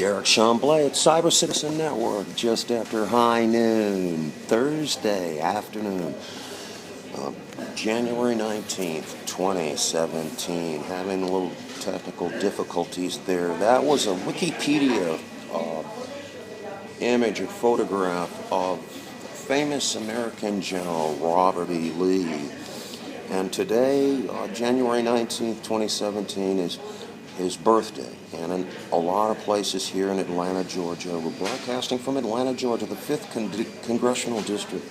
Derekh Chamblee at CyberCitizen Network just after high noon, Thursday afternoon, January 19th, 2017. Having a little technical difficulties there. That was a Wikipedia image or photograph of famous American General Robert E. Lee. And today, January 19th, 2017, is his birthday. And in a lot of places here in Atlanta, Georgia, we're broadcasting from Atlanta, Georgia, the 5th Congressional District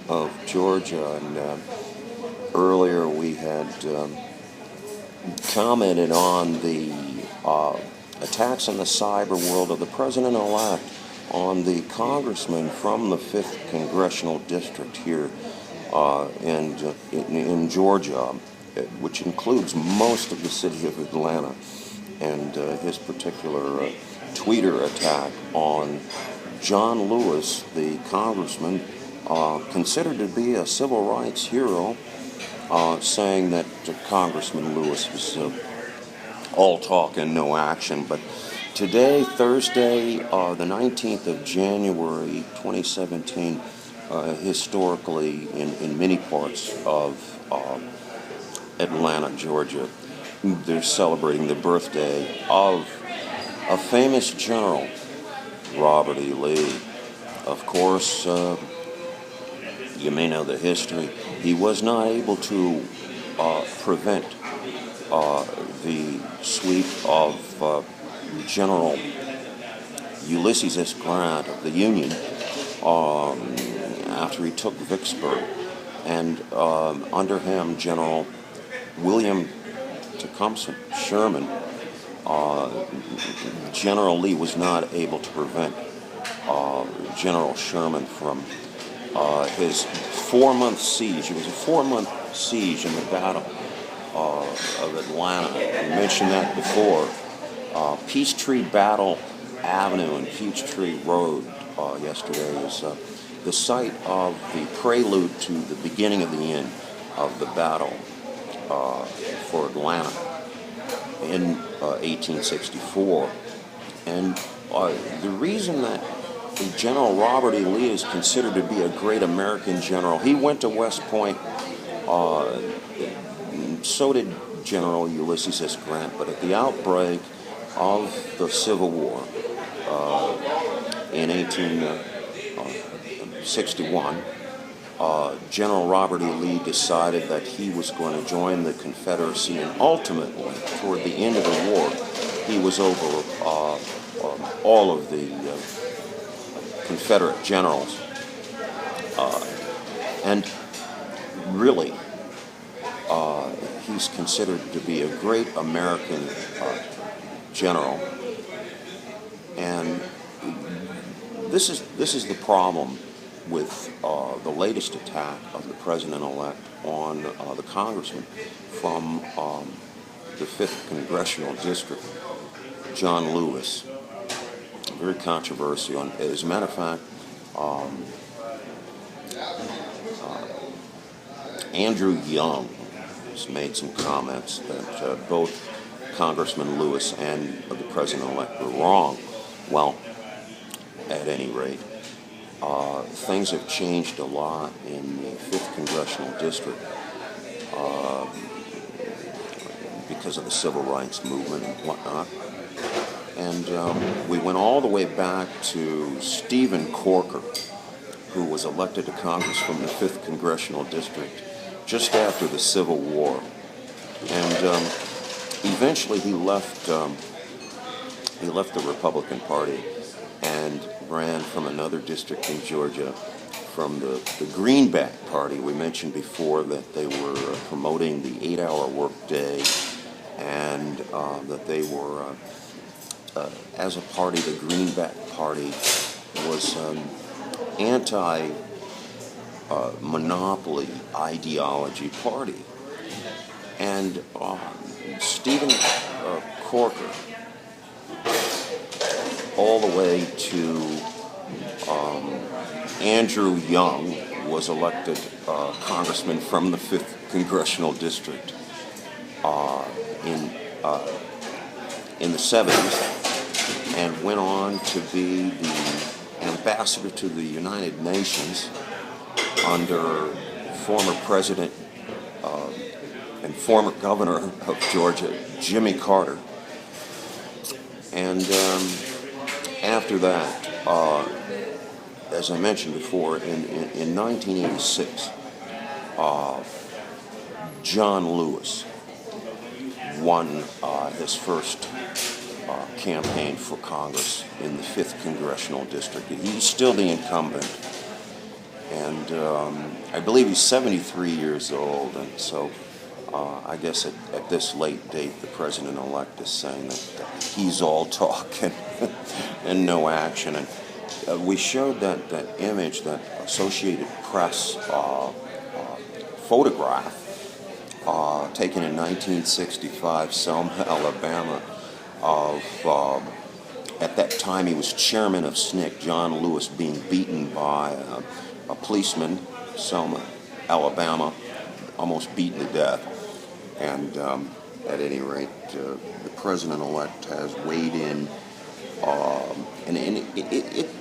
of Georgia. And earlier we had commented on the attacks in the cyber world of the president-elect on the congressman from the 5th Congressional District here in Georgia, which includes most of the city of Atlanta, and his particular tweeter attack on John Lewis, the congressman, considered to be a civil rights hero, saying that Congressman Lewis was all talk and no action. But today, Thursday, the 19th of January, 2017, historically in many parts of Atlanta, Georgia, they're celebrating the birthday of a famous general, Robert E. Lee. Of course, you may know the history. He was not able to prevent the sweep of General Ulysses S. Grant of the Union after he took Vicksburg. And under him, General William Tecumseh Sherman, General Lee was not able to prevent General Sherman from his 4-month siege. It was a 4-month siege in the Battle of Atlanta. We mentioned that before. Peachtree Battle Avenue and Peachtree Road yesterday is the site of the prelude to the beginning of the end of the battle for Atlanta in 1864. And the reason that General Robert E. Lee is considered to be a great American general, he went to West Point, so did General Ulysses S. Grant, but at the outbreak of the Civil War in 1861, General Robert E. Lee decided that he was going to join the Confederacy, and ultimately, toward the end of the war, he was over all of the Confederate generals. And really, he's considered to be a great American general. And this is the problem with the latest attack of the president-elect on the congressman from the 5th Congressional District, John Lewis. Very controversial. As a matter of fact, Andrew Young has made some comments that both Congressman Lewis and the president-elect were wrong. Well, at any rate, things have changed a lot in the 5th Congressional District because of the civil rights movement and whatnot. And we went all the way back to Stephen Corker, who was elected to Congress from the 5th Congressional District just after the Civil War. And eventually he left the Republican Party and ran from another district in Georgia, from the Greenback Party. We mentioned before that they were promoting the 8-hour workday, and that they were, as a party, the Greenback Party was anti-monopoly ideology party. And Stephen Corker, all the way to Andrew Young, was elected congressman from the 5th Congressional District in the 70s. and went on to be the ambassador to the United Nations under former President and former Governor of Georgia, Jimmy Carter. And after that, as I mentioned before, in 1986, John Lewis won his first campaign for Congress in the 5th Congressional District. He's still the incumbent, and I believe he's 73 years old, and so I guess at this late date, the president-elect is saying that he's all talk and no action. And we showed that image, that Associated Press photograph taken in 1965, Selma, Alabama, of, at that time he was chairman of SNCC, John Lewis, being beaten by a policeman, Selma, Alabama, almost beaten to death. And at any rate, the president-elect has weighed in, and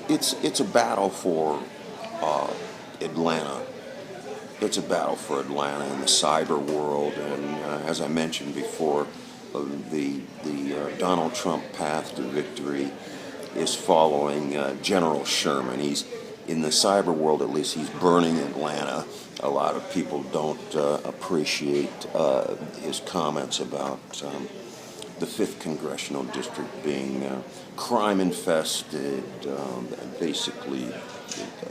it's a battle for Atlanta. It's a battle for Atlanta in the cyber world, and as I mentioned before, the Donald Trump path to victory is following General Sherman. He's in the cyber world, at least, he's burning Atlanta. A lot of people don't appreciate his comments about the 5th Congressional District being crime-infested, basically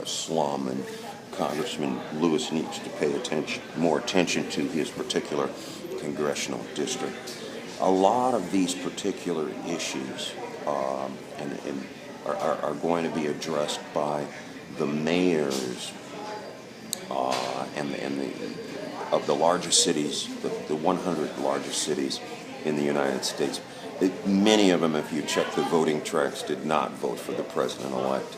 a slum, and Congressman Lewis needs to pay more attention to his particular congressional district. A lot of these particular issues are going to be addressed by the mayors of the largest cities, the 100 largest cities in the United States. Many of them, if you check the voting tracts, did not vote for the president-elect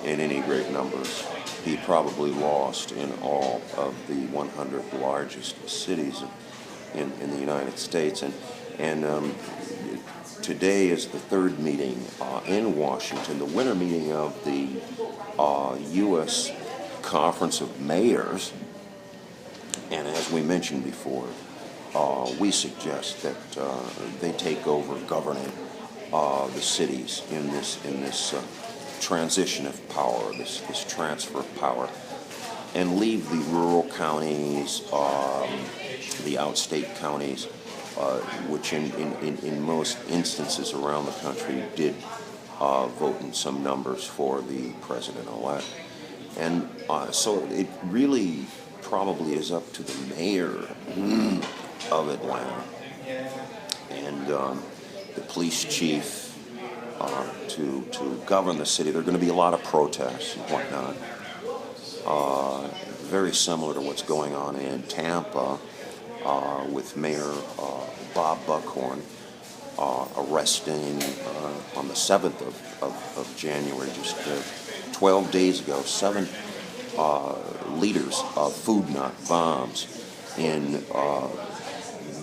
in any great numbers. He probably lost in all of the 100 largest cities in the United States. And today is the third meeting in Washington, the winter meeting of the U.S. Conference of Mayors. And as we mentioned before, we suggest that they take over governing the cities in this transition of power, this transfer of power, and leave the rural counties, the outstate counties, which in most instances around the country did vote in some numbers for the president-elect. And so it really probably is up to the mayor of Atlanta and the police chief to govern the city. There are going to be a lot of protests and whatnot, very similar to what's going on in Tampa with Mayor Bob Buckhorn arresting on the 7th of January, just 12 days ago, 7 liters of food knot bombs in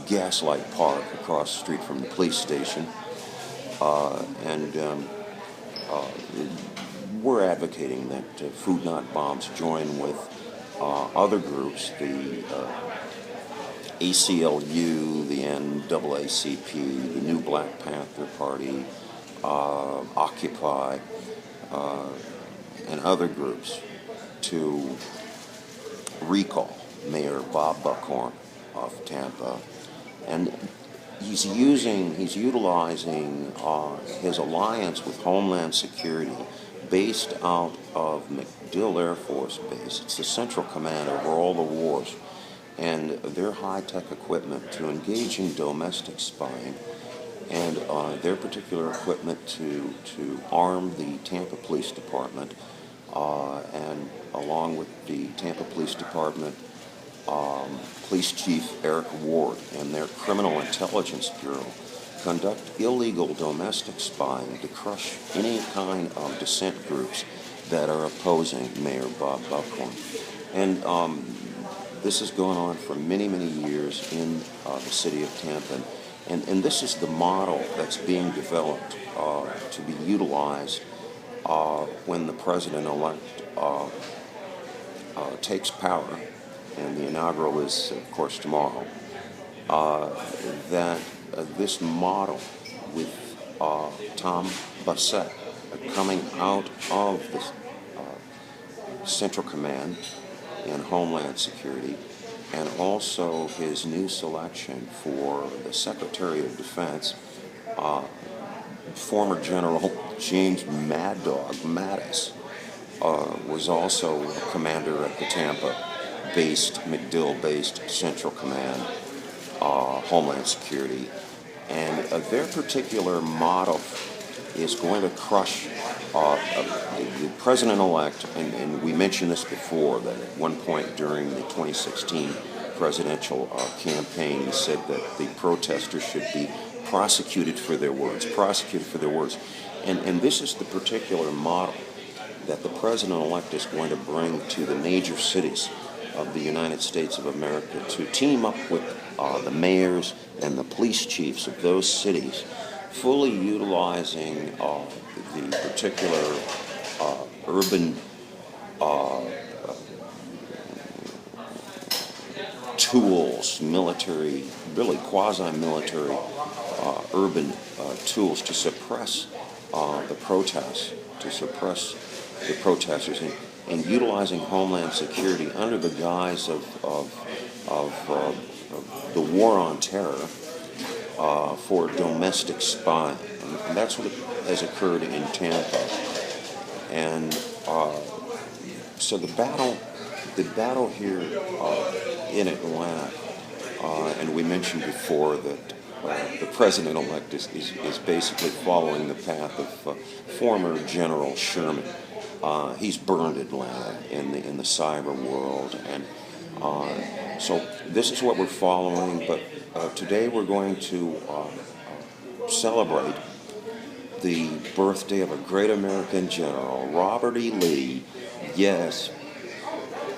Gaslight Park across the street from the police station. We're advocating that food knot bombs join with other groups, the ACLU, the NAACP, the New Black Panther Party, Occupy, and other groups to recall Mayor Bob Buckhorn of Tampa. And he's utilizing his alliance with Homeland Security based out of MacDill Air Force Base. It's the central command over all the wars, and their high-tech equipment to engage in domestic spying, and their particular equipment to arm the Tampa Police Department, and along with the Tampa Police Department, Police Chief Eric Ward and their Criminal Intelligence Bureau conduct illegal domestic spying to crush any kind of dissent groups that are opposing Mayor Bob Buckhorn. And this has gone on for many, many years in the city of Tampa. And this is the model that's being developed to be utilized when the president-elect takes power, and the inaugural is, of course, tomorrow, that this model with Tom Bassett coming out of the Central Command and Homeland Security, and also his new selection for the Secretary of Defense, former General James Mad Dog Mattis, was also a commander at the Tampa-based, MacDill-based Central Command, Homeland Security, and their particular model is going to crush the president-elect, and we mentioned this before, that at one point during the 2016 presidential campaign, he said that the protesters should be prosecuted for their words, and this is the particular model that the president-elect is going to bring to the major cities of the United States of America, to team up with the mayors and the police chiefs of those cities, fully utilizing the particular urban tools, military, really quasi-military urban tools to suppress the protests, to suppress the protesters, and utilizing Homeland Security under the guise of the war on terror for domestic spying. And that's what has occurred in Tampa. And so the battle here in Atlanta, and we mentioned before that the president-elect is basically following the path of former General Sherman. He's burned Atlanta in the cyber world, and so this is what we're following. But today we're going to celebrate the birthday of a great American general, Robert E. Lee. Yes,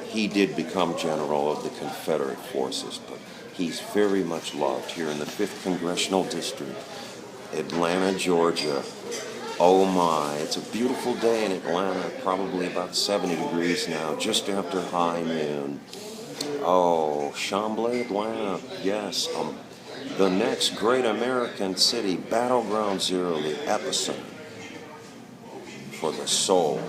he did become general of the Confederate forces, but he's very much loved here in the 5th Congressional District, Atlanta, Georgia. Oh my, it's a beautiful day in Atlanta, probably about 70 degrees now, just after high noon. Oh, Chamblee, Atlanta, yes, the next great American city, Battleground Zero, the epicenter for the soul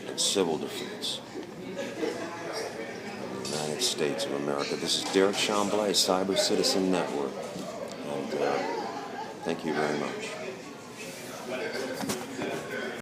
and civil defense of the United States of America. This is Derekh Chamblee, Cyber Citizen Network, and thank you very much.